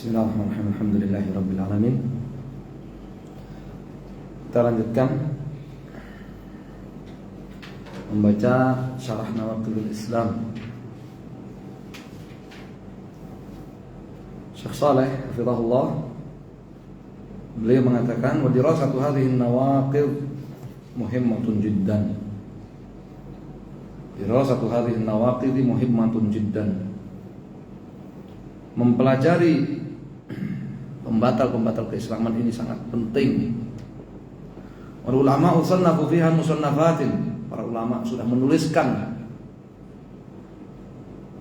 Bismillahirrahmanirrahim. Alhamdulillahirabbil alamin. Kita lanjutkan membaca Syarah Nawaqidul Islam Syekh Saleh hafizahullah. Beliau mengatakan wa dirasatu hadhihi an-nawaqid muhimmatun jiddan. Dirasatu hadhihi an-nawaqid muhimmatun jiddan. Mempelajari pembatal-pembatal keislaman ini sangat penting. Para ulama usannafu fiha musannafatin. Para ulama sudah menuliskan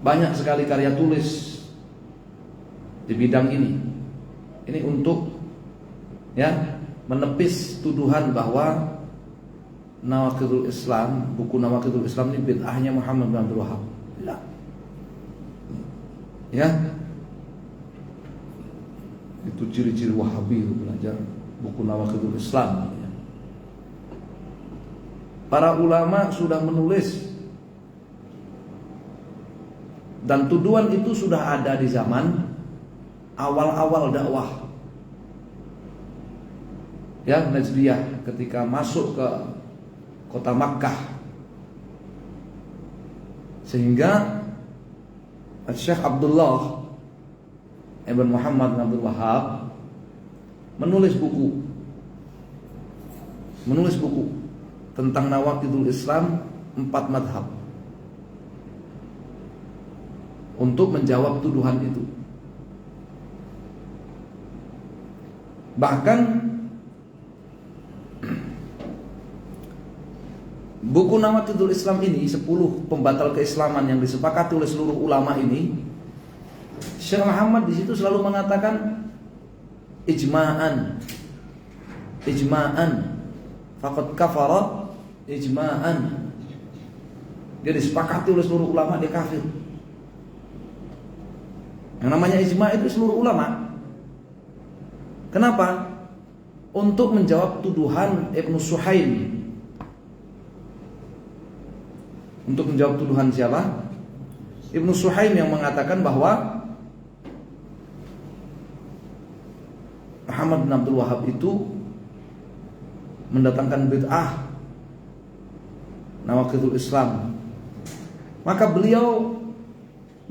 banyak sekali karya tulis di bidang ini. Ini untuk menepis tuduhan bahwa Nawaqidul Islam, buku Nawaqidul Islam ini bid'ahnya Muhammad bin Abdul Wahhab. Tidak. Itu ciri-ciri Wahabi itu belajar buku Nawaqidul Islam. Para ulama sudah menulis dan tuduhan itu sudah ada di zaman awal-awal dakwah Najdiyah ketika masuk ke kota Makkah, sehingga Syekh Abdullah Ibn Muhammad bin Abdul Wahhab menulis buku tentang Nawaqidul Islam 4 madhab untuk menjawab tuduhan itu. Bahkan buku Nawaqidul Islam ini 10 pembatal keislaman yang disepakati oleh seluruh ulama ini, Syekh Muhammad di situ selalu mengatakan ijma'an faqad kafara ijma'an. Dia disepakati oleh seluruh ulama, dia kafir. Yang namanya ijma' itu seluruh ulama. Kenapa? Untuk menjawab tuduhan Ibnu Suhaim. Untuk menjawab tuduhan siapa? Ibnu Suhaim yang mengatakan bahwa Muhammad bin Abdul Wahhab itu mendatangkan bid'ah Nawaqidul Islam. Maka beliau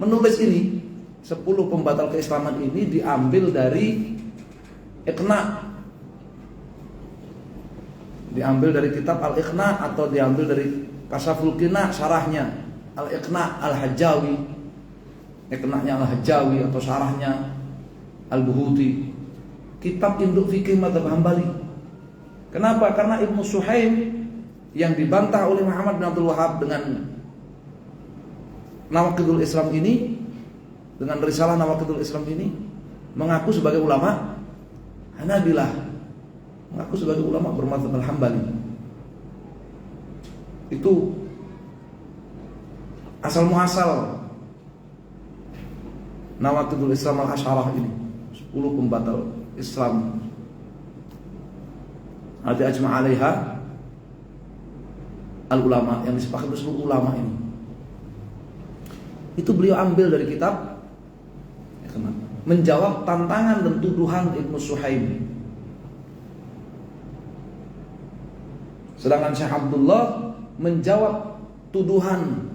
menulis ini 10 pembatal keislaman ini diambil dari Iqna, diambil dari kitab Al-Iqna atau diambil dari Kasaful Qina syarahnya Al-Iqna Al-Hajjawi, Iqna'nya Al-Hajjawi atau syarahnya Al-Buhuti, kitab induk fikih mazhab Hambali. Kenapa? Karena Ibnu Suhaim yang dibantah oleh Muhammad bin Abdul Wahhab dengan Nawaqidul Islam ini, dengan risalah Nawaqidul Islam ini, mengaku sebagai ulama Hanabilah, mengaku sebagai ulama bermadzhab Al-Hambali. Itu asal muasal Nawaqidul Islam Al-Asyarah ini, 10 pembatal Islam. Ada ajma' 'alaiha al-ulama, yang disepakati seluruh ulama ini. Itu beliau ambil dari kitab menjawab tantangan dan tuduhan Ibnu Suhaim. Sedangkan Syekh Abdullah menjawab tuduhan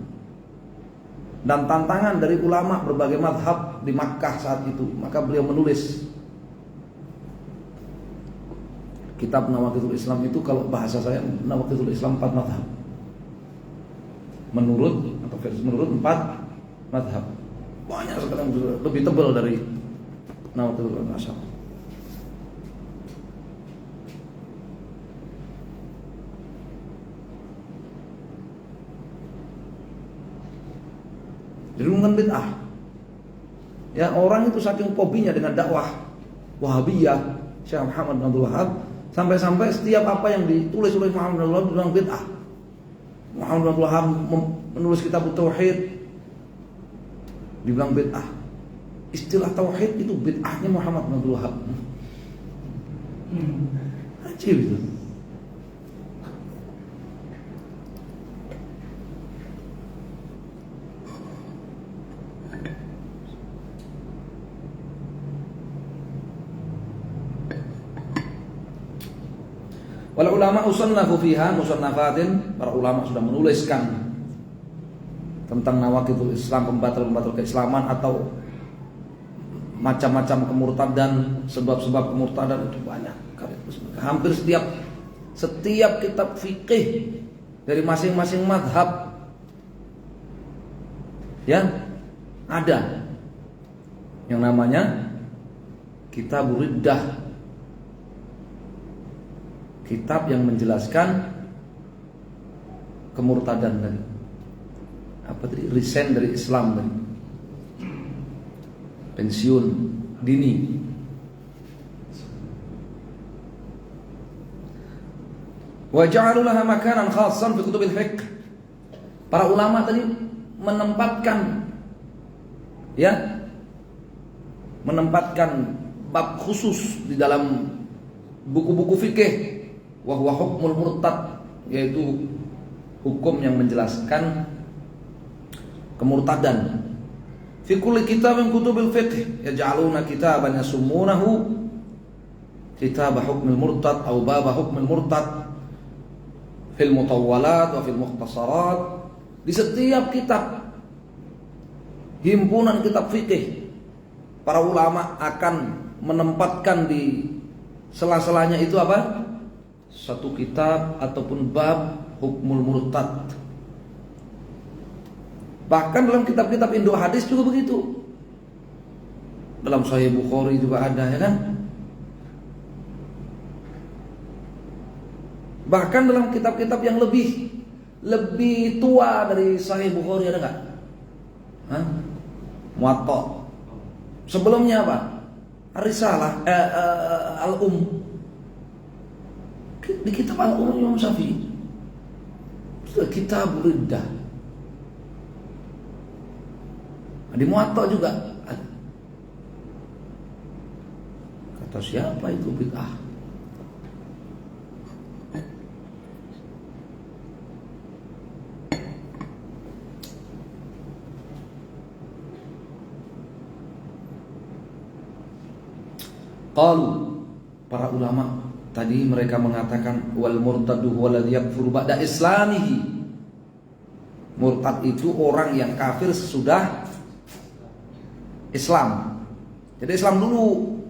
dan tantangan dari ulama berbagai madhab di Makkah saat itu. Maka beliau menulis kitab Nawaqidul Islam itu, kalau bahasa saya Nawaqidul Islam 4 madhab. Menurut 4 madhab. Banyak sekarang, lebih tebal dari Nawaqidul Islam. Jadi bukan bid'ah. Ya, orang itu saking fobinya dengan dakwah Wahabiyah Syekh Muhammad bin Abdul Wahhab, sampai-sampai setiap apa yang ditulis oleh Muhammad bin Abdul Wahhab dibilang bid'ah. Muhammad bin Abdul Wahhab menulis kitab Tauhid, dibilang bid'ah. Istilah Tauhid itu bid'ahnya Muhammad bin Abdul Wahhab. Ajib itu. Wal ulama usannafu fiha musannafatin, para ulama sudah menuliskan tentang nawaqidul Islam, pembatal-pembatal keislaman atau macam-macam kemurtadan, sebab-sebab kemurtadan itu banyak. Hampir setiap kitab fikih dari masing-masing madhab ya ada yang namanya Kitabur Riddah, kitab yang menjelaskan kemurtadan tadi, apa tadi, resign dari Islam tadi, pensiun dini. Wa ja'alu laha makanan khassan fi kutubil fiqh. Para ulama tadi menempatkan bab khusus di dalam buku-buku fikih, wa huwa hukmul murtad, yaitu hukum yang menjelaskan kemurtadan. Fi kulli kitabin kutubil fiqh yaj'aluna kitaban yasumunahu kitab hukmul murtad atau bab hukmul murtad fil mutawwalat wa fil mukhtasarat. Di setiap kitab, himpunan kitab fikih, para ulama akan menempatkan di sela-selanya itu apa? Satu kitab ataupun bab hukmul murtad. Bahkan dalam kitab-kitab Indo hadis juga begitu. Dalam Sahih Bukhari juga ada, ya kan? Bahkan dalam kitab-kitab yang lebih tua dari Sahih Bukhari ada nggak? Muwatta. Sebelumnya apa? Risalah Al-Um. Di kitab Al-Um Imam Syafi'i. Kitabur Riddah. Di Muwatta juga ada. Kata siapa itu bid'ah? Qalu, para ulama tadi mereka mengatakan wal murtadu huwaladzi yakfuru ba'da islamihi. Murtad itu orang yang kafir sesudah Islam. Jadi Islam dulu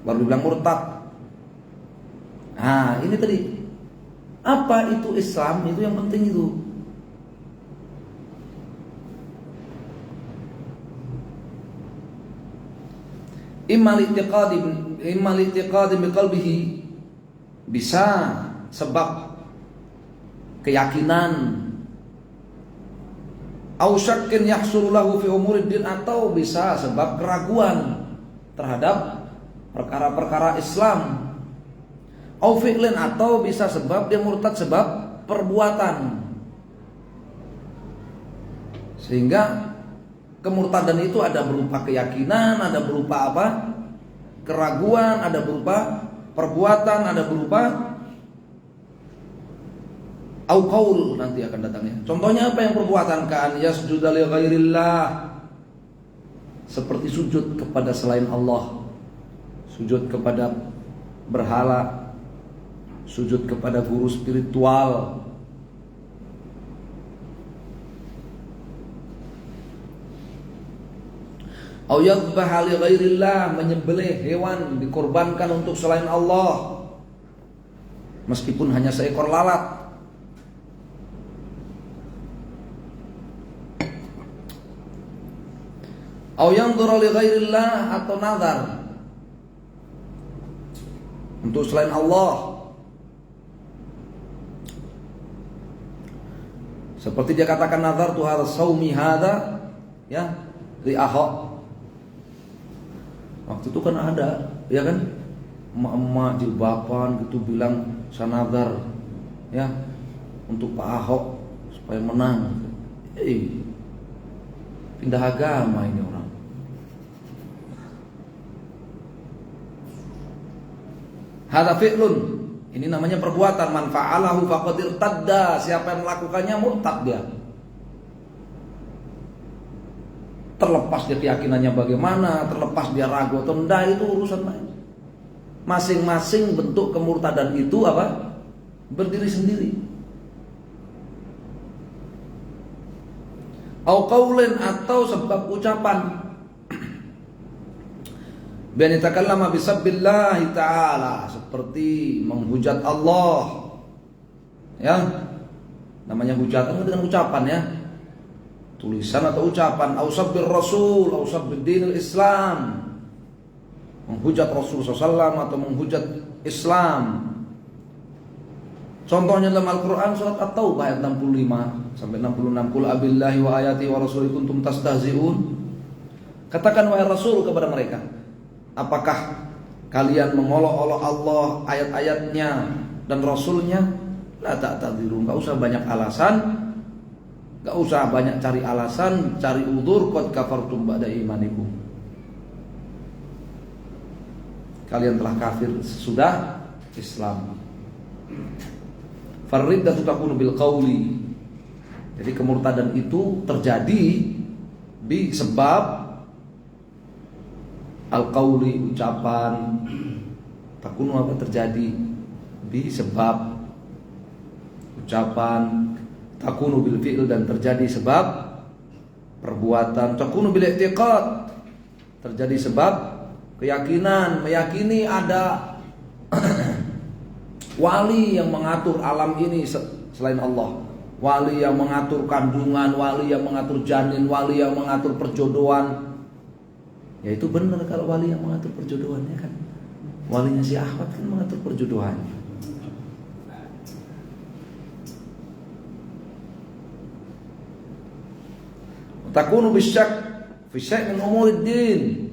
baru dibilang murtad. Nah, ini tadi apa itu Islam, itu yang penting itu. Imma li'tiqadi biqalbihi, bisa sebab keyakinan, au syakkin yahsulu lahu fi umuriddin, atau bisa sebab keraguan terhadap perkara-perkara Islam, au fi'lin, atau bisa sebab dia murtad sebab perbuatan. Sehingga kemurtadan itu ada berupa keyakinan, ada berupa apa? Keraguan, ada berupa perbuatan, ada berupa au qaul, nanti akan datangnya. Contohnya apa yang perbuatan? Ka'an yasjuda li ghairillah, seperti sujud kepada selain Allah, sujud kepada berhala, sujud kepada guru spiritual. Au yadhbaha li ghairillah, menyembelih hewan dikorbankan untuk selain Allah meskipun hanya seekor lalat. Au yanzura li ghairillah, atau nazar untuk selain Allah. Seperti dia katakan nazar tu hadza saumi hadza, ya, li ahok. Waktu itu kan ada, ya kan, emak-emak jilbaban gitu bilang sanadar, ya, untuk Pak Ahok supaya menang. Pindah agama ini orang. Hadza fi'lun, ini namanya perbuatan. Man fa'alahu faqad irtadda, siapa yang melakukannya murtad dia. Terlepas dia keyakinannya bagaimana, terlepas dia ragu atau enggak, itu urusan lain. masing-masing bentuk kemurtadan itu apa? Berdiri sendiri. Au qaulin, atau sebab ucapan. Bi takallama bisabbillahi ta'ala, seperti menghujat Allah. Ya. Namanya hujatan dengan ucapan ya. Tulisan atau ucapan. Au sabbir rasul, au sabbid dinil Islam. Menghujat Rasul SAW atau menghujat Islam. Contohnya dalam Al-Quran surat At-Taubah ayat 65 sampai 66. Qul abillahi wa ayati wa rasuli kuntum tastahzi'un. Katakan wahai Rasul kepada mereka, apakah kalian mengolok-olok Allah, ayat-ayatnya dan Rasulnya? La ta'tadiru, enggak usah banyak alasan, enggak usah banyak cari alasan, cari udzur, qad kafartum ba'da imanikum. Kalian telah kafir sesudah Islam. Farriddatu takunu bil qauli. Jadi kemurtadan itu terjadi bi sebab al-qauli, ucapan. Takunu apa terjadi? Bi sebab ucapan. Takunu bil fi'il, dan terjadi sebab perbuatan. Takunu bil i'tiqad, terjadi sebab keyakinan, meyakini ada wali yang mengatur alam ini selain Allah. Wali yang mengatur kandungan, wali yang mengatur janin, wali yang mengatur perjodohan. Ya itu benar kalau wali yang mengatur perjodohannya kan. Walinya si Ahmad kan mengatur perjodohannya. Takunu bisyak fi syai' min umuriddin.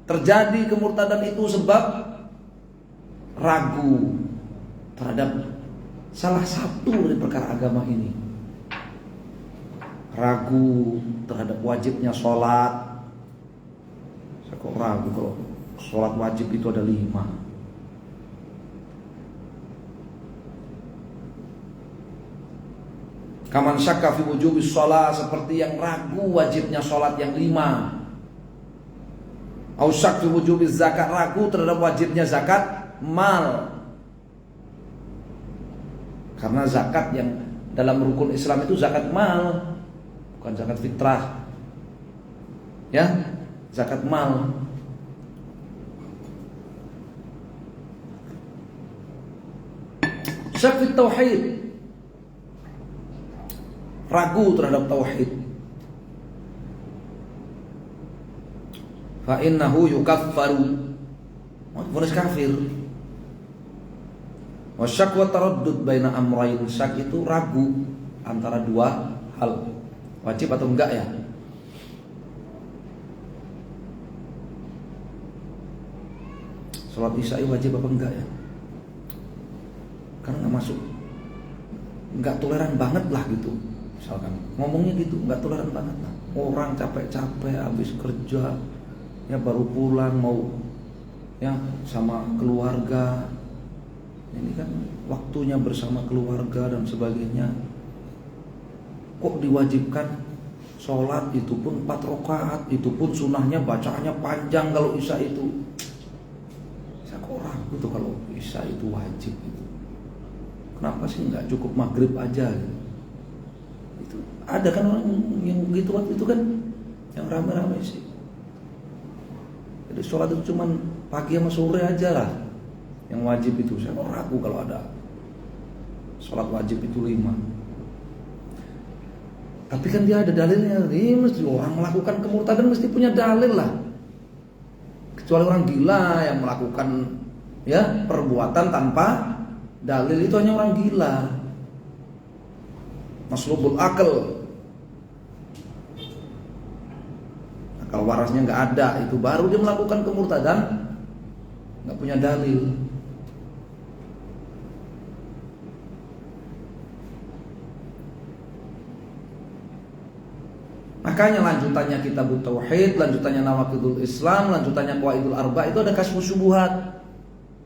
Terjadi kemurtadan itu sebab ragu terhadap salah satu dari perkara agama ini. Ragu terhadap wajibnya sholat. Saya kok ragu kalau sholat wajib itu ada 5. Kaman syakka fi wujubis sholat, seperti yang ragu wajibnya sholat yang 5. Ausak fi wujubiz zakat, ragu terhadap wajibnya zakat mal. Karena zakat yang dalam rukun Islam itu zakat mal, bukan zakat fitrah. Ya, zakat mal. Syak fi tauhid, ragu terhadap tauhid. Fa innahu yukaffaru, vonis kafir. Wa syak wa taraddud baina amrayn, syak itu ragu antara dua hal, wajib atau enggak ya. Salat isya wajib apa enggak ya? Karena enggak masuk, enggak toleran banget lah gitu. Misalkan ngomongnya gitu, enggak toleran banget lah. Orang capek-capek habis kerja, ya baru pulang mau ya sama keluarga. Ini kan waktunya bersama keluarga dan sebagainya. Kok diwajibkan sholat itu pun 4 rakaat, itu pun sunahnya bacaannya panjang kalau isya itu. Saya kok ragu tuh kalau isya itu wajib itu. Kenapa sih nggak cukup maghrib aja? Itu ada kan orang yang gitu waktu itu kan, yang rame-rame sih. Jadi sholat itu cuman pagi sama sore aja lah yang wajib itu. Saya kok ragu kalau ada sholat wajib itu 5. Tapi kan dia ada dalilnya. Ini mesti orang melakukan kemurtadan mesti punya dalil lah. Kecuali orang gila yang melakukan ya perbuatan tanpa dalil, itu hanya orang gila. Maslubul akal, akal warasnya nggak ada, itu baru dia melakukan kemurtadan, nggak punya dalil. Makanya lanjutannya Kitabut Tauhid, lanjutannya Nawaqidul Islam, lanjutannya Qawaidul Arba, itu ada Kasyfus Syubuhat.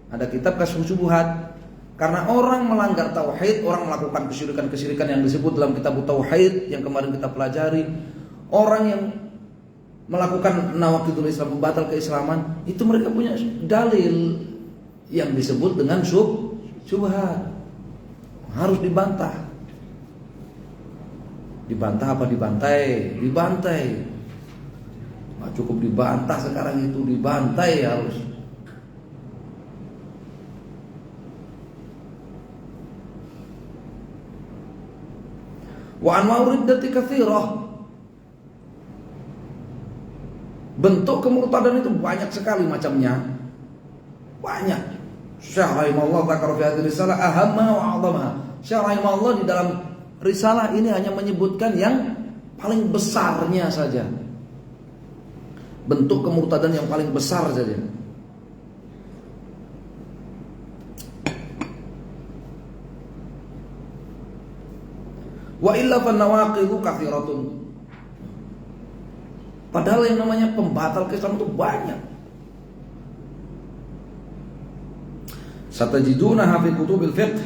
Ada kitab Kasyfus Syubuhat. Karena orang melanggar tauhid, orang melakukan kesyirikan-kesyirikan yang disebut dalam Kitabut Tauhid yang kemarin kita pelajari. Orang yang melakukan Nawaqidul Islam, pembatal keislaman, itu mereka punya dalil. yang disebut dengan syubhat. Harus dibantah. Dibantah apa dibantai? Dibantai. Nggak cukup dibantah sekarang itu, dibantai harus. Wa anwa'ur riddati katsirah. Bentuk kemurtadan itu banyak sekali macamnya. Banyak. Syekh rahimahullah dzakara fi hadhihi risalah ahamma wa 'azamaha. Syekh rahimahullah di dalam risalah ini hanya menyebutkan yang paling besarnya saja. Bentuk kemurtadan yang paling besar saja. Wa illa fan nawaqidu katsiratun. Padahal yang namanya pembatal Islam itu banyak. Satajiduna fi kutubil fiqh.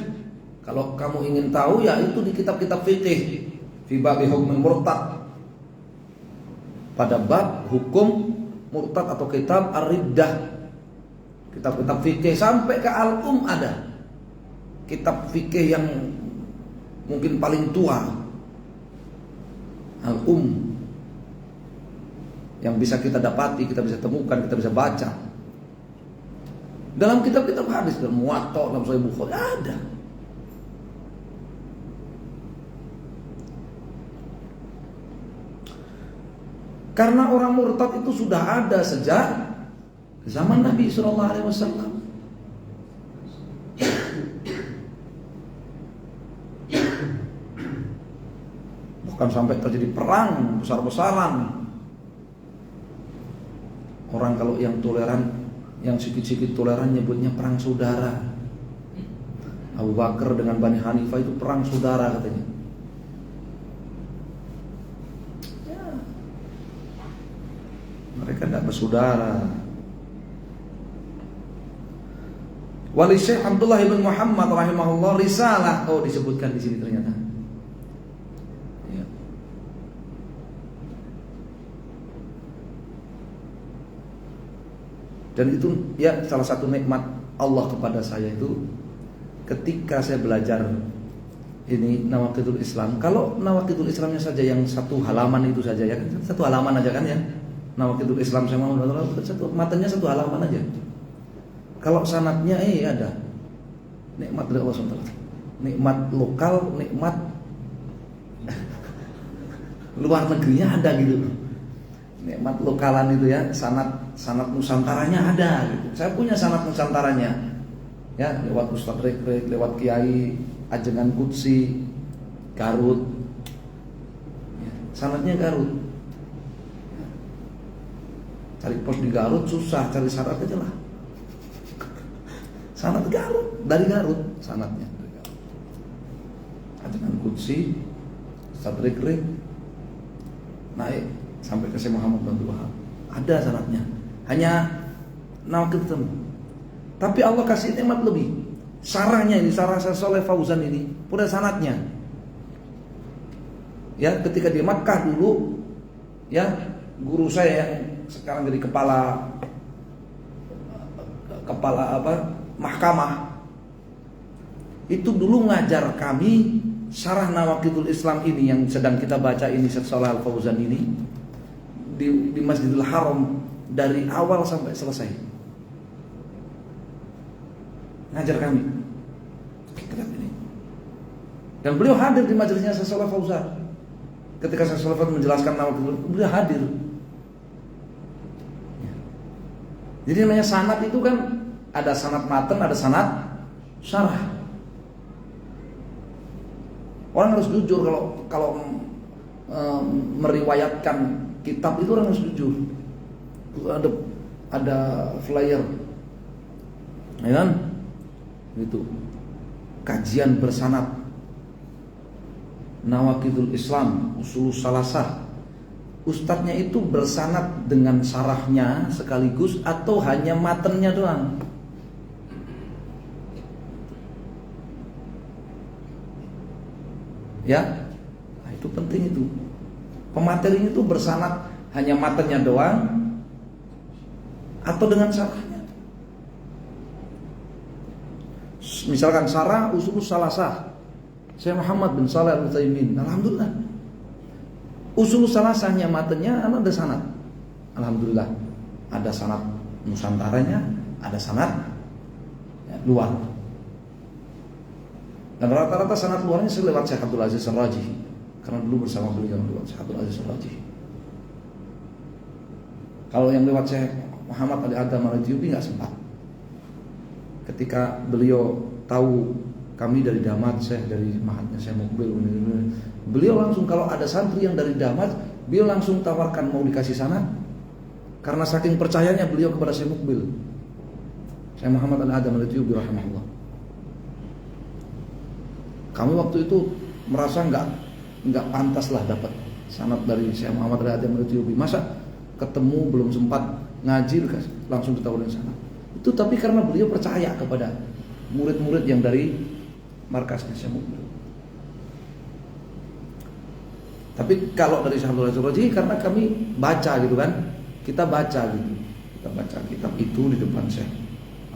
Kalau kamu ingin tahu ya itu di kitab-kitab fikih. Fi bab hukm murtad. Pada bab hukum murtad atau kitab ar-riddah. Kitab-kitab fikih sampai ke Al-Um ada. Kitab fikih yang mungkin paling tua, Al-Um, yang bisa kita dapati, kita bisa temukan, kita bisa baca. Dalam kitab-kitab hadis, dalam Muwatta, dalam Sahih Bukhari ada. Karena orang murtad itu sudah ada sejak zaman Nabi Sallallahu Alaihi Wasallam. Bahkan sampai terjadi perang besar-besaran. Orang kalau yang toleran, yang sedikit-sedikit toleran nyebutnya perang saudara. Abu Bakar dengan Bani Hanifah itu perang saudara katanya. Ya. Mereka tidak bersaudara. Wali Syekh Abdullah bin Muhammad rahimahullah risalah. Oh, disebutkan di sini ternyata. Ya. Dan itu ya salah satu nikmat Allah kepada saya itu ketika saya belajar ini Nawaqidul Islam. Kalau Nawaqidul Islamnya saja yang satu halaman itu saja ya, satu halaman aja kan ya. Nawaqidul Islam saya mau satu matanya satu halaman aja. Kalau sanadnya ada nikmat dari Allah SWT. Nikmat lokal, nikmat luar negerinya ada gitu. Nikmat lokalan itu ya, sanad nusantaranya ada gitu. Saya punya sanad nusantaranya. Ya, lewat Ustadz Rekrek, lewat Kiai Ajengan Kutsi, Garut. Ya, sanadnya Garut. Ya. Cari pos di Garut susah, cari sanad aja lah. Sanad Garut, dari Garut sanadnya. Ajengan Kutsi, Ustadz Rekrek, naik sampai ke Syekh Muhammad bin Abdul Wahab. Ada sanadnya. Hanya Nawaqid itu. Tapi Allah kasih nikmat lebih. Sarahnya ini, sarah Syekh Shalih Fauzan ini, punya sanadnya. Ya, ketika di Makkah dulu, ya, guru saya yang sekarang jadi kepala mahkamah, itu dulu ngajar kami Syarah Nawaqidul Islam ini yang sedang kita baca ini Syekh Shalih Fauzan ini di Masjidil Haram dari awal sampai selesai. Ngajar kami kitab ini. Dan beliau hadir di majelisnya Syekh Shalih Fauzan. Ketika Syekh Shalih Fauzan menjelaskan Nawaqidul, beliau hadir. Jadi namanya sanad itu kan ada sanad matan, ada sanad syarah. Orang harus jujur kalau meriwayatkan kitab itu orang harus jujur. Ada flyer, ya kan? Itu kajian bersanad Nawaqidul Islam, Usulus Salasah. Ustadznya itu bersanad dengan syarahnya sekaligus atau hanya matanya doang. Ya, nah, itu penting itu. Pematerinya itu bersanad hanya matanya doang atau dengan syarahnya. Misalkan Syarah Usulus Salasah Syekh Muhammad bin Shalih Al-Utsaimin, alhamdulillah. Usulus Salasahnya matanya ada sanad. Alhamdulillah. Ada sanad nusantaranya, ada sanad luar. Dan rata-rata sanad luarnya lewat Syekh Abdul Aziz Ar-Rajihi. Karena dulu bersama beliau lewat Syekh Abdul Aziz Ar-Rajihi. Kalau yang lewat Syekh Muhammad Ali Adam Al-Ayyubi nggak sempat. Ketika beliau tahu kami dari Damat, Syekh dari Mahatnya Syekh Mukbil, beliau langsung kalau ada santri yang dari Damat, beliau langsung tawarkan mau dikasih sanad. Karena saking percayanya beliau kepada Syekh Mukbil, Syekh Muhammad Ali Adam Al-Ayyubi rahimahullah. Kami waktu itu merasa nggak pantas lah dapat sanad dari Syekh Muhammad Ali Adam Al-Ayyubi. Masa ketemu belum sempat ngaji langsung ditawarin sanad. Itu tapi karena beliau percaya kepada murid-murid yang dari markasnya Syekh Mukbil. Tapi kalau dari Syekh Abdul Aziz Ar-Rajihi karena kami baca gitu kan, kita baca kitab itu di depan Syekh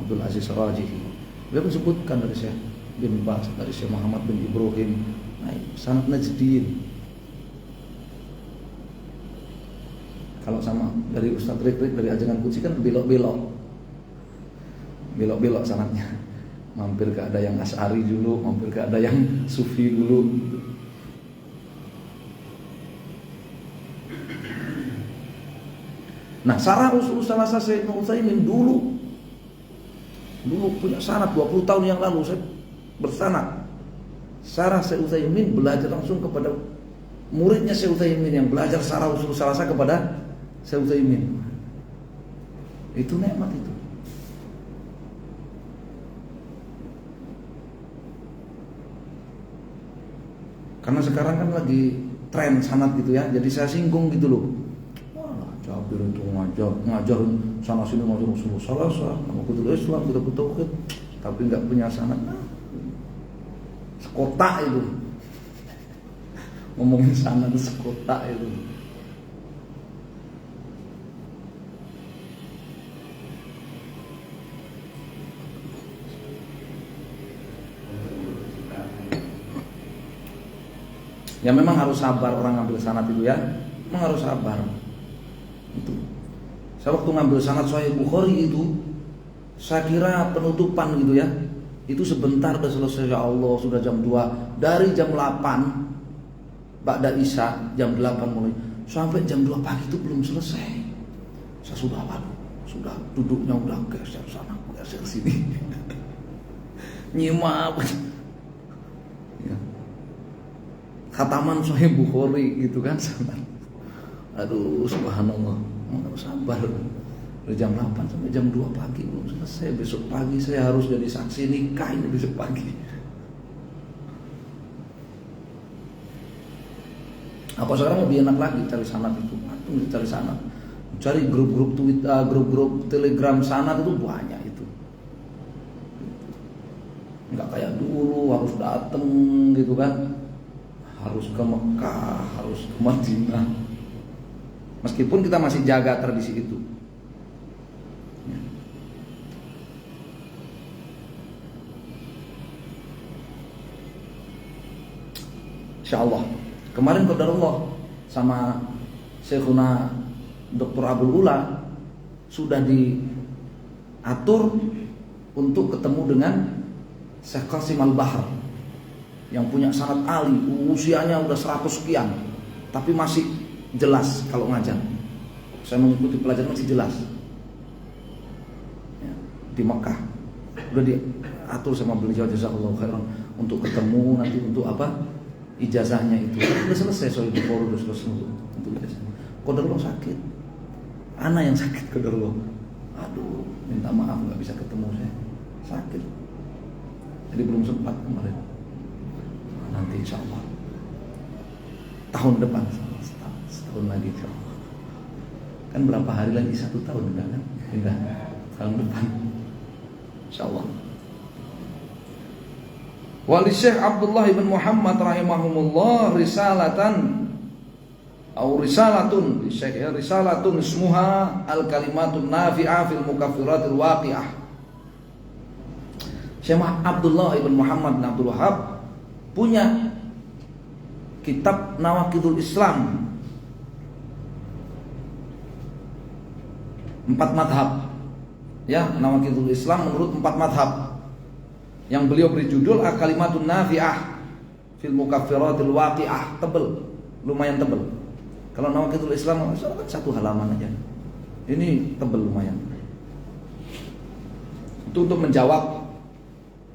Abdul Aziz Ar-Rajihi. Beliau menyebutkan dari Syekh bin Baz, dari Syekh Muhammad bin Ibrahim, sanad Najdin. Kalau sama dari Ustaz Rik dari Ajangan Kudsi kan belok-belok sanadnya. Mampir ke ada yang Asy'ari dulu, mampir ke ada yang Sufi dulu. Nah, Syarah Usul Salasah Syekh Utsaimin dulu punya sanad 20 tahun yang lalu saya bersanad. Syarah Syekh Utsaimin belajar langsung kepada muridnya Syekh Utsaimin yang belajar Syarah Usul Salasah kepada Syekh Utsaimin. Itu nikmat itu. Karena sekarang kan lagi tren sanad gitu ya, jadi saya singgung gitu loh. Wah, Jabir itu ngajar sana sini ngajar usul salasah, ngajar Islam, kita tauhid, tapi nggak punya sanad. Sekota itu, ngomongin sanad sekota itu. Ya memang harus sabar orang ngambil sanad itu ya. Memang harus sabar. Itu. Saya waktu ngambil sanad Sahih Bukhari itu, saya kira penutupan gitu ya. Itu sebentar udah selesai, ya Allah, sudah jam 2. Dari jam 8 Ba'da Isya, jam 8 mulai sampai jam 2 pagi itu belum selesai. Saya sudah duduknya udah geser sana, geser sini. Nyimak. Ya. Khataman Sahih Bukhari gitu kan, sabar. Aduh, subhanallah, harus sabar. Dari jam 8 sampai jam 2 pagi belum selesai. Besok pagi saya harus jadi saksi nikah ini besok pagi. Apa sekarang lebih enak lagi cari sanad itu? Aduh, cari sanad. Cari grup-grup Twitter, grup-grup Telegram sanad itu banyak itu. Enggak kayak dulu harus dateng gitu kan. Harus ke Mekah, harus ke Madinah. Meskipun kita masih jaga tradisi itu. Insyaallah. Kemarin qadarullah sama Syekhuna Dr. Abdul Ula sudah diatur untuk ketemu dengan Syekh Qasim Al-Bahr yang punya sanad ali, usianya udah 100 sekian, tapi masih jelas kalau ngajar. Saya mengikuti pelajaran masih jelas. Ya, di Mekah udah diatur sama beliau jazakallahu khairan untuk ketemu nanti untuk apa? Ijazahnya itu. Udah selesai soal Bukhari, udah selesai untuk ijazah. Qadarullah sakit. Ana yang sakit qadarullah. Aduh, minta maaf nggak bisa ketemu saya. Sakit. Jadi belum sempat kemarin. Nanti insya Allah tahun depan, setahun lagi insya Allah. Kan berapa hari lagi, 1 tahun udah kan? Udah tahun depan insya Allah. Wali Syekh Abdullah ibn Muhammad rahimahumullah risalatun Syekh ya, risalatun ismuha al-kalimatun nafi'ah fil mukaffiratil waqi'ah. Syekh Abdullah ibn Muhammad bin Abdul Wahab punya kitab Nawaqidul Islam, 4 madhab. Ya, Nawaqidul Islam menurut 4 madhab, yang beliau beri judul Kalimatun Nafi'ah fil Mukaffiratil Waqi'ah. Tebel, lumayan tebel. Kalau Nawaqidul Islam kan 1 halaman aja. Ini tebel lumayan. Itu untuk menjawab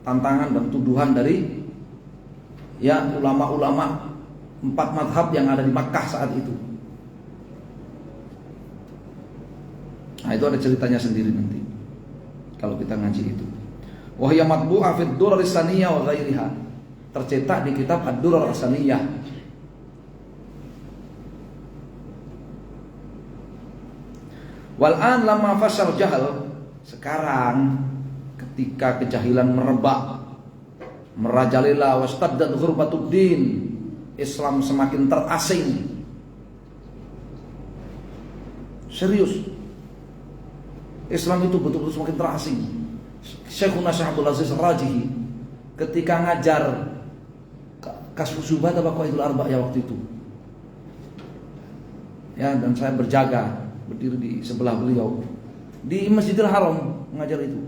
tantangan dan tuduhan dari ya ulama-ulama 4 madhab yang ada di Makkah saat itu. Nah, itu ada ceritanya sendiri nanti kalau kita ngaji itu. Wa hiya matbu'ah fid Durar As-Saniyah wa ghairiha. Tercetak di kitab Ad-Durar As-Saniyah. Wal an lamma fashal jahal, sekarang ketika kejahilan merebak, merajalela, wastaddat ghurbatud-din, Islam semakin terasing. Serius, Islam itu betul-betul semakin terasing. Syekhuna Syekh Abdul Aziz Ar-Rajihi ketika ngajar Kasyfus Syubhat apa Qawaidul Arba' ya waktu itu, ya, dan saya berjaga berdiri di sebelah beliau di Masjidil Haram ngajar itu.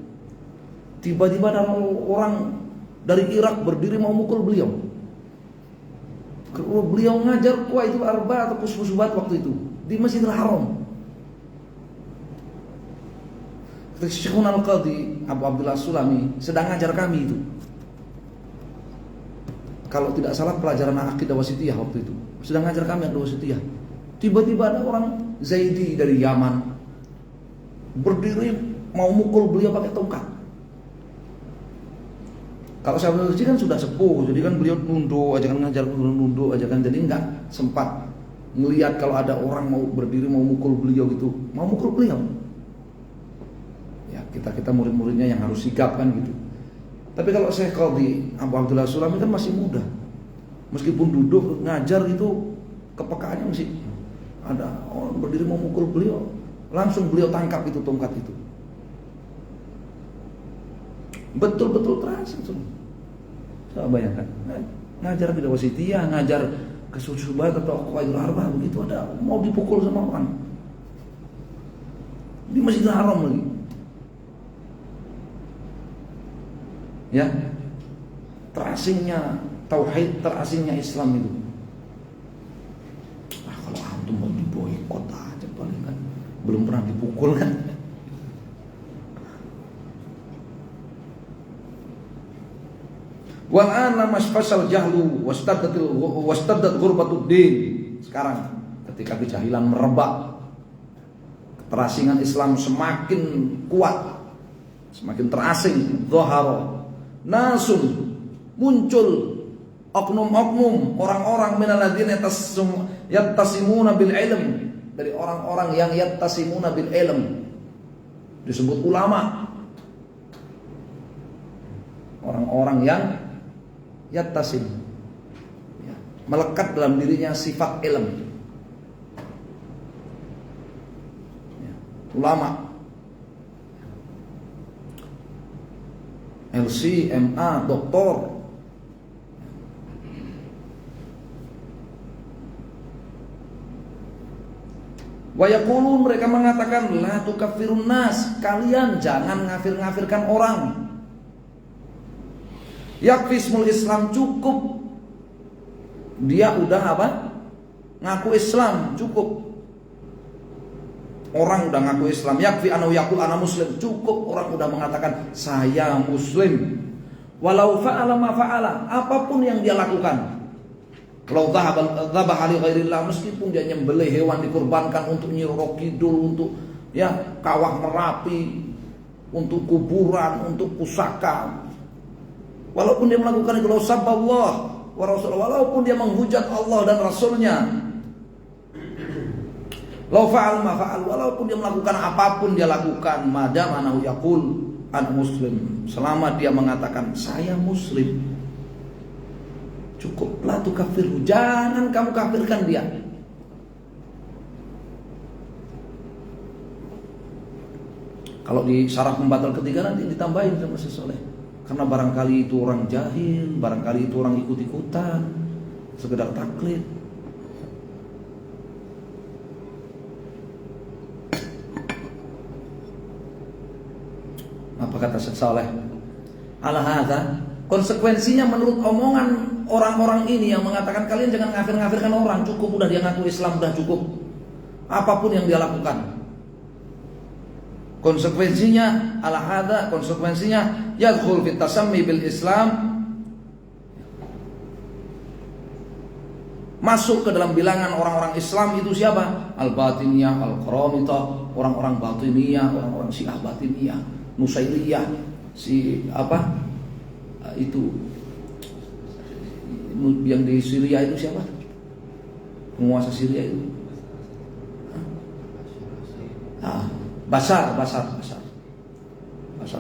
Tiba-tiba ada orang dari Irak berdiri mau mukul beliau. Beliau ngajar Qawaidul Arba' atau Kasyfus Syubhat waktu itu di Masjidil Haram. Syekhun Al-Qadhi Abu Abdullah Sulami sedang ngajar kami itu. Kalau tidak salah pelajaran Aqidah Wasithiyah waktu itu. Sedang ngajar kami Aqidah Wasithiyah. Tiba-tiba ada orang Zaidi dari Yaman berdiri mau mukul beliau pakai tongkat. Kalau saya kan sudah sepuh, jadi kan beliau nunduk aja kan, ngajar nunduk aja kan, jadi nggak sempat ngelihat kalau ada orang mau berdiri mau mukul beliau gitu, mau mukul beliau. Ya kita murid-muridnya yang harus sigap kan gitu. Tapi kalau Syekh Qadhi Abu Abdullah Sulami kan masih muda, meskipun duduk ngajar itu kepekaannya masih ada. Orang berdiri mau mukul beliau, langsung beliau tangkap itu tongkat itu. Betul-betul terasa itu. Coba bayangkan, ngajar Aqidah Wasithiyah, ngajar Kasyfus Syubhat atau Qawaidul Arba' begitu ada mau dipukul sama orang di Masjidil Haram lagi. Ya, terasingnya tauhid, terasingnya Islam itu. Kalau antum mau diboikot aja paling kan, belum pernah dipukul kan. Wal ana masfasal jahlu wastaddat ghurbatud-din. Sekarang ketika kejahilan merebak, keterasingan Islam semakin kuat, semakin terasing. Dhahara nasun, muncul oknum-oknum orang-orang minalladzina yattasimuna bil ilm, dari orang-orang yang yattasimuna bil ilm, disebut ulama. Orang-orang yang yattasim, ya, melekat dalam dirinya sifat ilm, ya, ulama. LC, MA, doktor. Wa yaqulun, mereka mengatakan la tukaffirun nas, kalian jangan ngafir-ngafirkan orang. Yakfismul Islam, cukup dia udah apa? Ngaku Islam, cukup. Orang udah ngaku Islam, yakfi anau yaqul ana muslim, cukup orang udah mengatakan saya muslim. Walau fa'ala ma fa'ala, apapun yang dia lakukan. Kalau dzabah li ghairillah, meskipun dia nyembelih hewan dikurbankan untuk Nyi Roro Kidul, untuk ya Kawah Merapi, untuk kuburan, untuk pusaka. Walaupun dia melakukan itu, sabballah wa rasul, walaupun dia menghujat Allah dan Rasulnya. Lau fa'al ma fa'al, walaupun dia melakukan apapun dia lakukan, madam anahu yaqul ana muslim, selama dia mengatakan saya muslim, cukup. La tukafirhu, jangan kamu kafirkan dia. Kalau di syarah pembatal ketiga nanti ditambahin sama Syekh Saleh, Karena barangkali itu orang jahil, barangkali itu orang ikut-ikutan, sekedar taklid. Apa kata Syekh Saleh? Ala hadza, konsekuensinya menurut omongan orang-orang ini yang mengatakan kalian jangan ngafir-ngafirkan orang, cukup udah dia ngaku Islam, udah cukup. Apapun yang dia lakukan. Konsekuensinya ala hadza, konsekuensinya yadkhul fit tasammi bil Islam, masuk ke dalam bilangan orang-orang Islam itu siapa? Al-Batiniyah, Al-Qaramitah, orang-orang Batiniyah, orang-orang Syiah Batiniyah, Nusairiyah, si apa? Itu yang di Syria itu siapa? Penguasa Syria itu. Bashar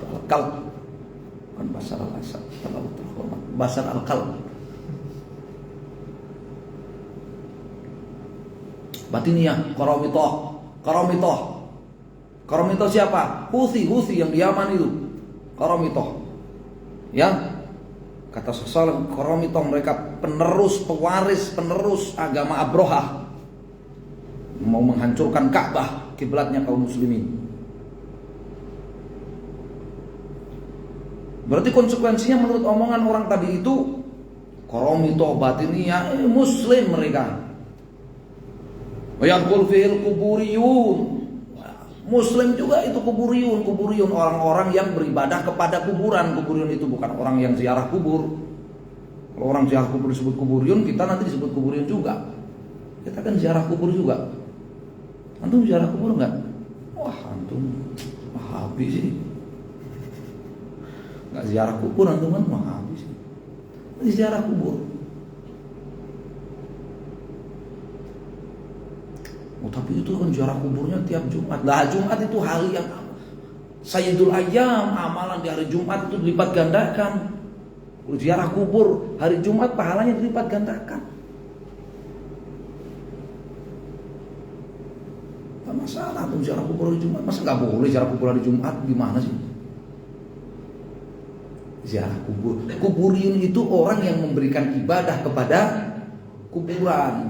al-Kalb, bukan Bashar al-Assad, terlalu terhormat. Bashar al-Kalb. Batiniyah, Qaramithah siapa? Houthi yang di Yaman itu. Qaramithah. Ya. Kata Saleh, Qaramithah mereka pewaris penerus agama Abrahah. Mau menghancurkan Ka'bah, kiblatnya kaum muslimin. Berarti konsekuensinya menurut omongan orang tadi itu Qaramithah Batiniyah muslim mereka. Wa yaqul fil kuburiyun. Muslim juga itu kuburiyun orang-orang yang beribadah kepada kuburan. Kuburiyun itu bukan orang yang ziarah kubur. Kalau orang ziarah kubur disebut kuburiyun, kita nanti disebut kuburiyun juga. Kita kan ziarah kubur juga. Antum ziarah kubur enggak? Wah, antum Wahabi sih. Enggak ziarah kubur, antum kan Wahabi sih. Ini ziarah kubur. Oh, tapi itu kan ziarah kuburnya tiap Jumat. Lah Jumat itu hari yang Sayyidul Ayyam, amalan di hari Jumat itu dilipat gandakan. Ziarah kubur hari Jumat pahalanya dilipat gandakan. Gak masalah tuh ziarah kubur hari Jumat. Masa gak boleh ziarah kubur hari Jumat? Gimana sih? Ziarah kubur. Kuburiyun itu orang yang memberikan ibadah kepada kuburan.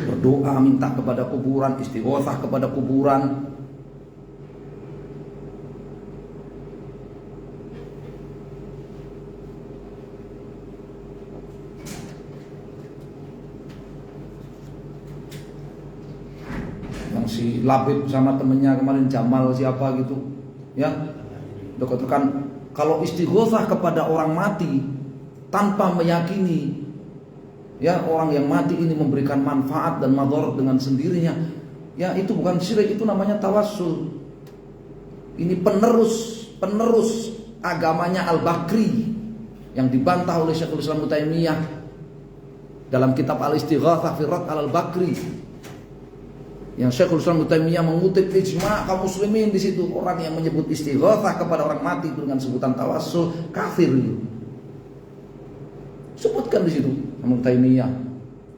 Berdoa minta kepada kuburan, istighotsah kepada kuburan. Yang si Labib sama temennya kemarin Jamal siapa gitu, ya, dekat-dekat kalau istighotsah kepada orang mati tanpa meyakini ya orang yang mati ini memberikan manfaat dan madharat dengan sendirinya, ya itu bukan syirik, itu namanya tawassul. Ini penerus agamanya Al-Bakri yang dibantah oleh Syekhul Islam Ibnu Taimiyah dalam kitab Al-Istighatsah fi Radd Al-Bakri. Yang Syekhul Islam Ibnu Taimiyah mengutip ijma' kaum muslimin di situ, orang yang menyebut istighatsah kepada orang mati dengan sebutan tawassul kafir. Sebutkan di situ Ibnu Taimiyah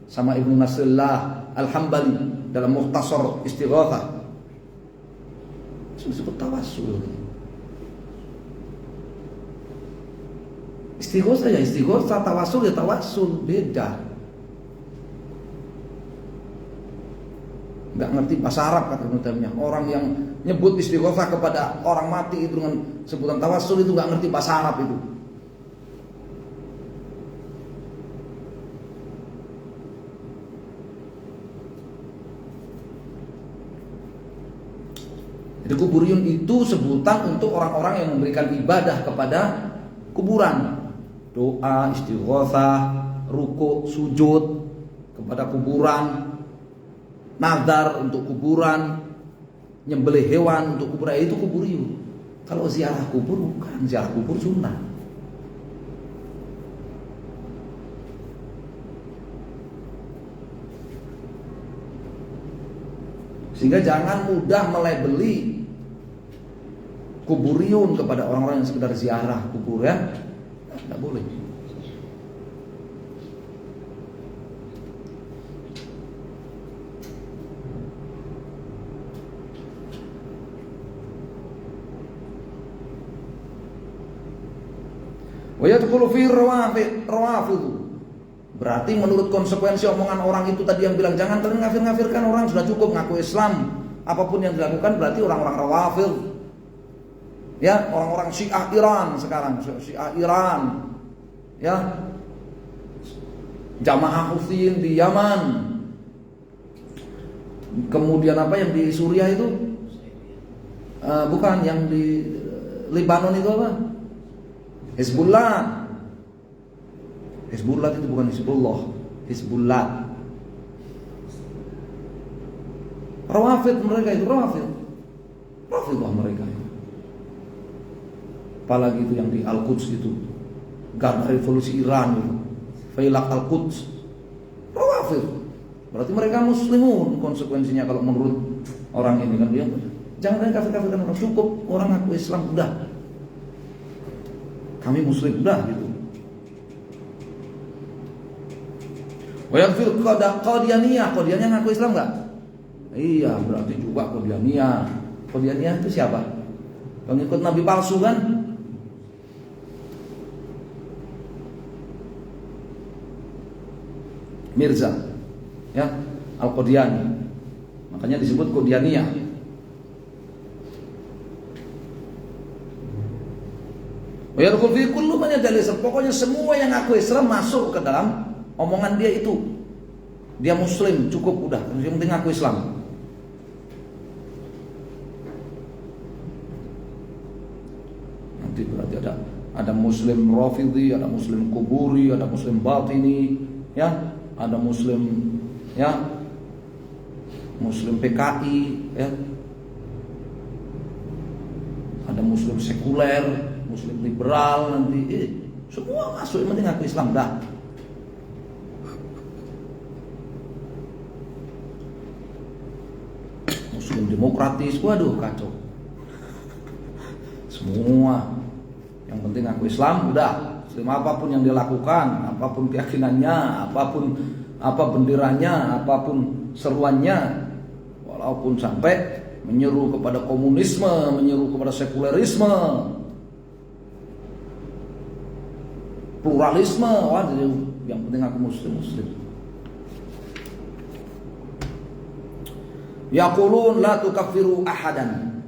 sama Ibnu Nasrillah Al-Hambali dalam Mukhtasar Istighatsah. Disebut tawassul. Istighatsah ya istighatsah, tawassul ya tawassul, beda. Enggak ngerti bahasa Arab kata Ibnu Taimiyah. Orang yang nyebut istighatsah kepada orang mati itu dengan sebutan tawassul itu enggak ngerti bahasa Arab itu. Jadi kuburiyun itu sebutan untuk orang-orang yang memberikan ibadah kepada kuburan. Doa, istighatsah, ruku', sujud kepada kuburan, nazar untuk kuburan, nyembelih hewan untuk kuburan, itu kuburiyun. Kalau ziarah kubur bukan, ziarah kubur sunnah. Sehingga jangan mudah melabeli kuburiyun kepada orang-orang yang sekedar ziarah kubur, ya. Tidak boleh. Wa yadkhulu fi rawafid. Berarti menurut konsekuensi omongan orang itu tadi yang bilang jangan kalian ngafir-ngafirkan orang, sudah cukup ngaku Islam. Apapun yang dilakukan berarti orang-orang rawafid. Ya, orang-orang Syiah Iran sekarang, Syiah Iran. Ya. Jamaah Hutsin di Yaman. Kemudian apa yang di Suriah itu? Bukan, yang di Lebanon itu apa? Hizbullah. Hizbullah itu bukan Hizbullah, Hizbullah. Rawafid mereka itu, Rawafid. Rafidah mereka itu. Apalagi itu yang di Al-Quds itu, Garda Revolusi Iran itu, Failaq Al-Quds. Rawafid. Berarti mereka muslimun konsekuensinya kalau menurut orang ini kan dia. Jangan kafir-kafirkan orang, cukup orang ngaku Islam udah. Kami muslim udah gitu. Wayakfir Qadianiyah, Qadianiyah ngaku Islam enggak? Iya, berarti juga Qadianiyah. Qadianiyah itu siapa? Pengikut nabi palsu kan? Mirza, ya, Al-Qadiani. Makanya disebut Qadianiyah. Wayadkhul fi kullu man yad'i Islam. Pokoknya semua yang ngaku Islam masuk ke dalam omongan dia itu. Dia muslim, cukup udah, yang penting ngaku Islam. Nanti berarti ada muslim Rafidhi, ada muslim Kuburi, ada muslim Batini, ya, ada muslim, ya, muslim PKI, ya. Ada muslim sekuler, muslim liberal nanti, semua masuk, yang penting ngaku Islam dah. Muslim demokratis, waduh kacau. Semua yang penting ngaku Islam udah. Muslim apapun yang dia lakukan, apapun keyakinannya, apapun apa benderanya, apapun seruannya, walaupun sampai menyeru kepada komunisme, menyeru kepada sekulerisme, pluralisme, waduh, yang penting aku muslim. Yaqulun la tukaffiru ahadan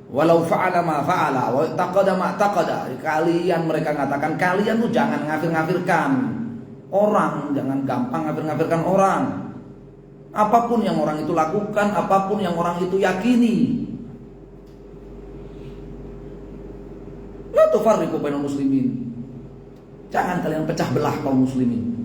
walau fa'ala ma fa'ala wa taqada ma taqada. Kalian, mereka katakan, kalian tuh jangan ngafir-ngafirkan orang, jangan gampang ngafir-ngafirkan orang. Apapun yang orang itu lakukan, apapun yang orang itu yakini. La tufarriqu bainal muslimin. Jangan kalian pecah belah kaum muslimin.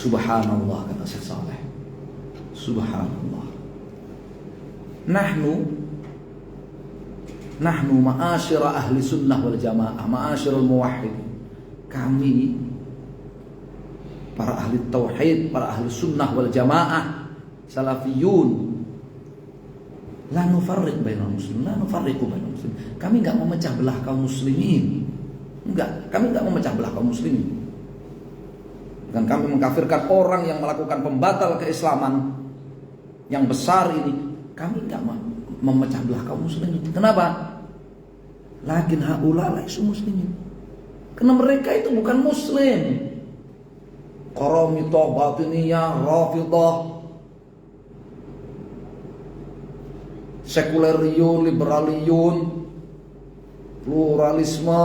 Subhanallah, kata Syekh Saleh. Subhanallah. Nahnu ma'asyira ahli sunnah wal jamaah, ma'asyirul muwahhid. Kami para ahli tauhid, para ahli sunnah wal jamaah, salafiyun, la nufarriq bainal muslimin, la nufarriqu bainal muslimin. Kami enggak memecah belah kaum muslimin. Kami enggak memecah belah kaum muslimin. Dan kami mengkafirkan orang yang melakukan pembatal keislaman yang besar ini, kami enggak memecah belah kaum muslimin. Kenapa? Lakin haula laisu muslimin. Karena mereka itu bukan muslim. Qaramithah, Batiniyah, Rafidhah, sekuleriyun, liberaliyun, pluralisme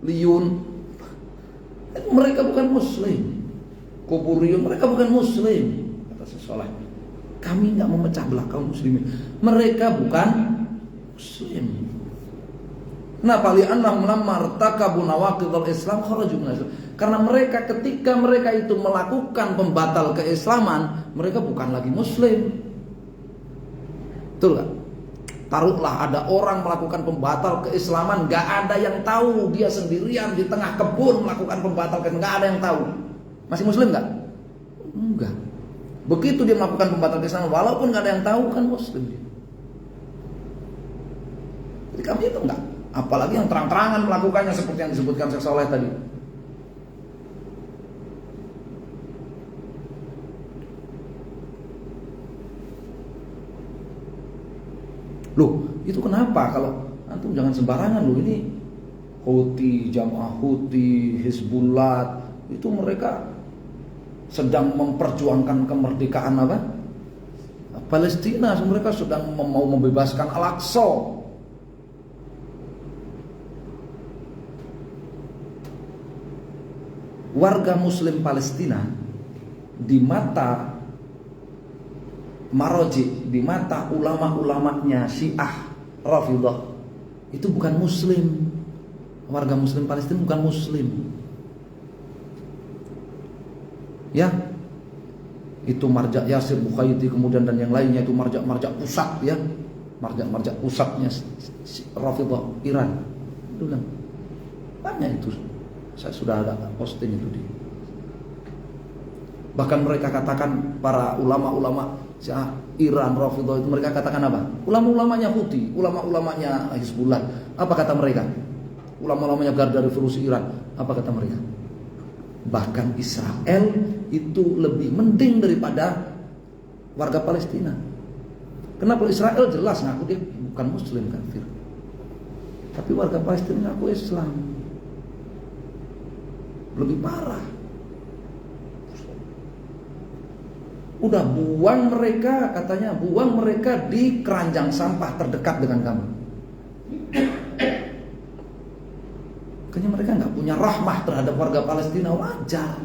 liyun, mereka bukan muslim. Kuburiyun, mereka bukan muslim. Kata Syekh Saleh, kami enggak memecah belah kaum muslimin. Mereka bukan muslim. Kenapa? Li'annahum lamma irtakabu nawaqidul Islam kharaju min Islam. Karena mereka, ketika mereka itu melakukan pembatal keislaman, mereka bukan lagi muslim. Betul gak? Taruhlah ada orang melakukan pembatal keislaman, gak ada yang tahu, dia sendirian di tengah kebun melakukan pembatal keislaman, gak ada yang tahu. Masih muslim gak? Enggak. Begitu dia melakukan pembatal keislaman, walaupun gak ada yang tahu, kan muslim dia. Jadi kami itu enggak. Apalagi yang terang-terangan melakukannya seperti yang disebutkan Syekh Saleh tadi. Loh, itu kenapa? Kalau antum jangan sembarangan loh, ini Houthi, Jamaah Houthi, Hizbullah, itu mereka sedang memperjuangkan kemerdekaan apa? Palestina. Mereka sedang mau membebaskan Al-Aqsa. Warga Muslim Palestina di mata Maroji, di mata ulama-ulamanya Syiah Rafidhah, itu bukan Muslim. Warga Muslim Palestina bukan Muslim. Ya, itu Marja Yasir Bukhaiti kemudian dan yang lainnya, itu marja pusat ya, marja pusatnya Rafidhah Iran. Itu bilang banyak itu. Saya sudah ada posting itu di. Bahkan mereka katakan, para ulama-ulama Iran Rafidhah itu, mereka katakan apa? Ulama-ulamanya Houthi, ulama-ulamanya Hizbullah. Apa kata mereka? Ulama-ulamanya Garda Revolusi Iran. Apa kata mereka? Bahkan Israel itu lebih mending daripada warga Palestina. Kenapa? Israel jelas ngaku dia bukan Muslim, kafir. Tapi warga Palestina ngaku Islam. Lebih parah. Udah buang mereka, katanya buang mereka di keranjang sampah terdekat dengan kamu. Kayaknya mereka nggak punya rahmah terhadap warga Palestina. Wajar.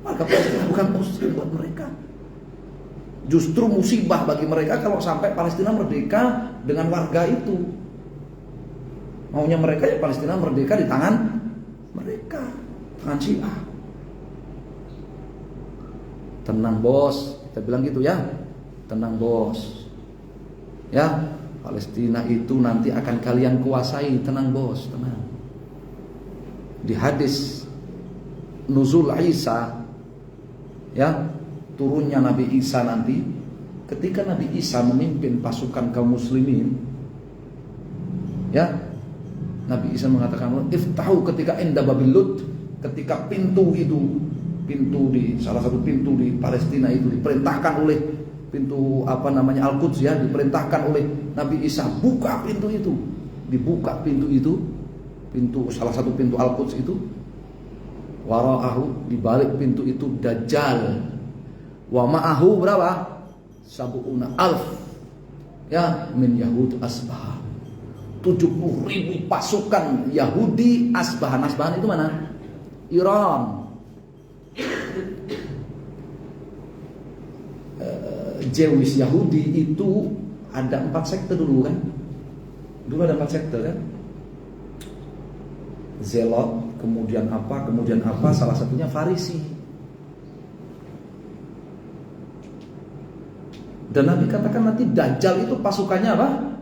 Warga Palestina bukan Muslim buat mereka. Justru musibah bagi mereka kalau sampai Palestina merdeka dengan warga itu. Maunya mereka ya Palestina merdeka di tangan mereka, tangan Syiah. Tenang bos, kita bilang gitu ya. Tenang bos. Ya, Palestina itu nanti akan kalian kuasai. Tenang bos, tenang. Di hadis nuzul Isa, ya, turunnya Nabi Isa nanti, ketika Nabi Isa memimpin pasukan kaum muslimin, ya, Nabi Isa mengatakan, iftahu, ketika inda babil Lut, ketika pintu di salah satu pintu di Palestina itu diperintahkan oleh pintu Al-Quds ya, diperintahkan oleh Nabi Isa, buka pintu itu. Dibuka pintu itu, salah satu pintu Al-Quds itu. Wara'ahu, di balik pintu itu Dajjal. Wa ma'ahu berapa? 70.000 ya, min Yahud Asbahan. 70.000 pasukan Yahudi Asbahan. Asbahan itu mana? Iran. Jewish Yahudi itu ada 4 sekte dulu kan? Dulu ada 4 sekte kan? Zelot, kemudian apa, salah satunya Farisi. Dan Nabi katakan nanti Dajjal itu pasukannya apa?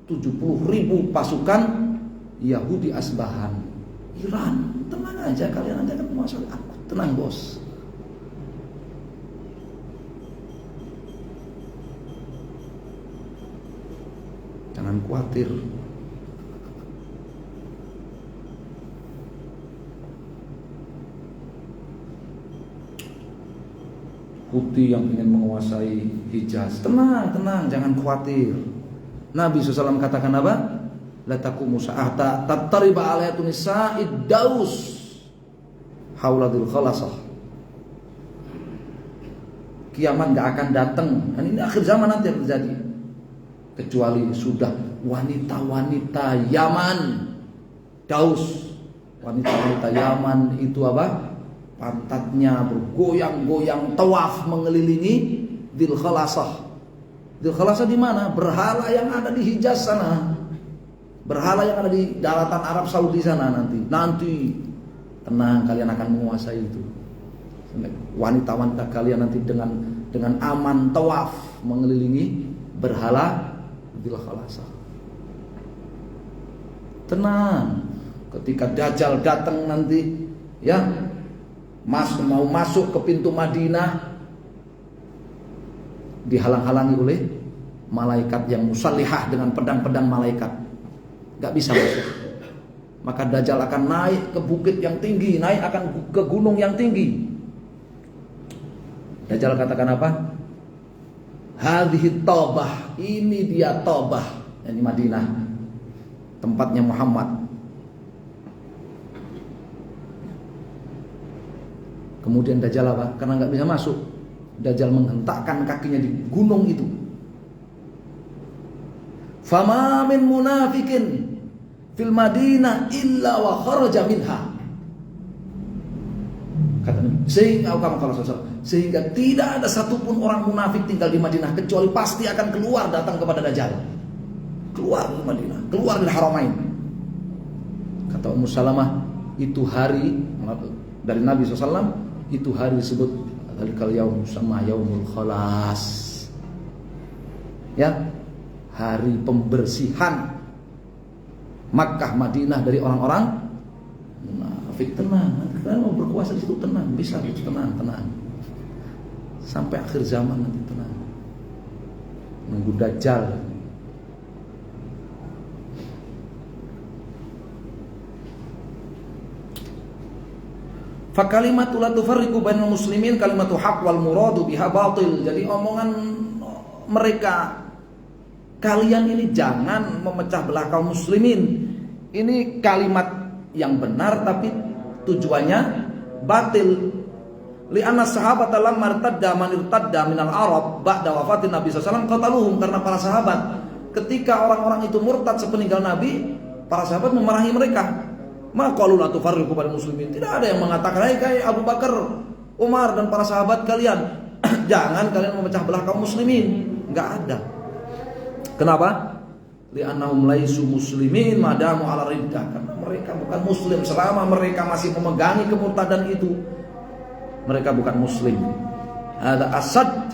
70.000 pasukan Yahudi Asbahan, Iran. Tenang aja, kalian nanti akan menguasai aku. Tenang bos. Jangan khawatir. Houthi yang ingin menguasai Hijaz, tenang, jangan khawatir. Nabi SAW katakan apa? La taqumu sa'ata tattariba alayatun nisa'id daus hauladul khalasah. Kiamat gak akan datang, dan ini akhir zaman nanti yang terjadi, kecuali sudah wanita-wanita Yaman, Daus, wanita-wanita Yaman itu apa? Pantatnya bergoyang-goyang tawaf mengelilingi Dzul Khalasah. Dzul Khalasah di mana? Berhala yang ada di Hijaz sana. Berhala yang ada di daratan Arab Saudi sana nanti. Tenang, kalian akan menguasai itu. Wanita-wanita kalian nanti dengan aman tawaf mengelilingi berhala Dzul Khalasah. Tenang, ketika Dajjal datang nanti, ya, mau masuk ke pintu Madinah, dihalang-halangi oleh malaikat yang musallihah dengan pedang-pedang malaikat, gak bisa masuk. Maka Dajjal akan naik ke bukit yang tinggi, naik akan ke gunung yang tinggi. Dajjal katakan apa? Hadhihi taubah, ini dia taubah, yakni Madinah, tempatnya Muhammad. Kemudian Dajjal apa? Karena nggak bisa masuk, Dajjal menghentakkan kakinya di gunung itu. Fama min munafikin fil Madinah illa wa kharaja minha. Kata Nabi, sehingga tidak ada satupun orang munafik tinggal di Madinah kecuali pasti akan keluar datang kepada Dajjal. Keluar dari Madinah, keluar dari Haramain. Kata Ummu Salamah, itu hari dari Nabi SAW, itu hari disebut dzalikal yaum sama yaumul khalas. Ya, hari pembersihan Makkah Madinah dari orang-orang munafik. Tenang, nanti kalian mau berkuasa di situ tenang, bisa gitu, tenang. Sampai akhir zaman nanti tenang. Nunggu Dajjal. Fa kalimatu la tufarriqu bainal muslimin kalimatu haqq wal muradu biha batil. Jadi omongan mereka, kalian ini jangan memecah belah kaum muslimin. Ini kalimat yang benar tapi tujuannya batil. Li'anna sahabat lamma irtadda man irtadda minal Arab ba'da wafatin Nabi sallallahu alaihi wasallam qataluhum, karena para sahabat ketika orang-orang itu murtad sepeninggal Nabi, para sahabat memarahi mereka. Ma qalu la tufarriqu bainal muslimin. Tidak ada yang mengatakan, "Hai Abu Bakar, Umar dan para sahabat kalian, jangan kalian memecah belah kaum muslimin." Enggak ada. Kenapa? Li'annahum laisu muslimin madamu ala riddah. Karena mereka bukan muslim selama mereka masih memegangi kemurtadan itu. Mereka bukan muslim. Hada asad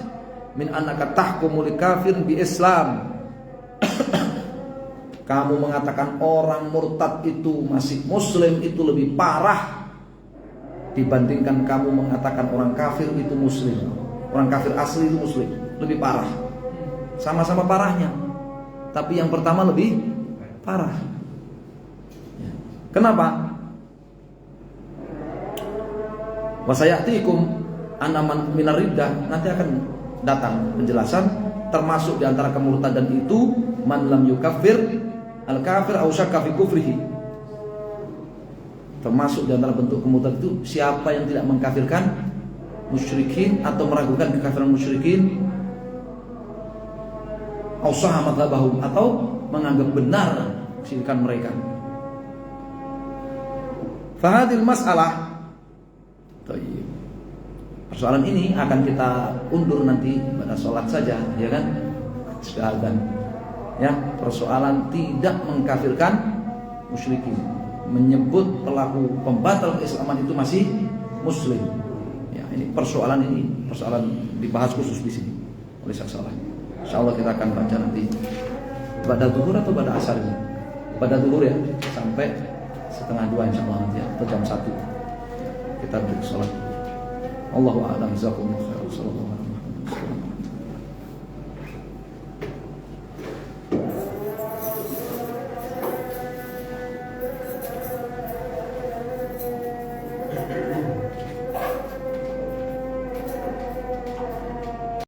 min annaka tahkumu li kafir bi Islam. Kamu mengatakan orang murtad itu masih muslim, itu lebih parah dibandingkan kamu mengatakan orang kafir itu muslim. Orang kafir asli itu muslim, lebih parah. Sama-sama parahnya, tapi yang pertama lebih parah. Kenapa? Wasayatikum anaman minar riddah, nanti akan datang penjelasan termasuk di antara kemurtadan itu man lam yukaffir al-kafir aw syakka fi kufrihi. Termasuk di antara bentuk kemurtadan itu siapa yang tidak mengkafirkan musyrikin atau meragukan kekafiran musyrikin, aw saha madhabahum, atau menganggap benar kesyirikan mereka. Fahadil mas'alah, persoalan ini akan kita undur nanti pada sholat saja, ya kan? Sudah azan. Ya, persoalan tidak mengkafirkan musyrikin, menyebut pelaku pembatal keislaman itu masih muslim. Ya, ini persoalan dibahas khusus di sini oleh Syekh. Insyaallah kita akan baca nanti pada zuhur atau pada asar ini. Pada zuhur ya, sampai 1:30 insyaallah nanti ya, atau jam 1 kita break salat. Allahu a'lam, jazakumullahu khairan.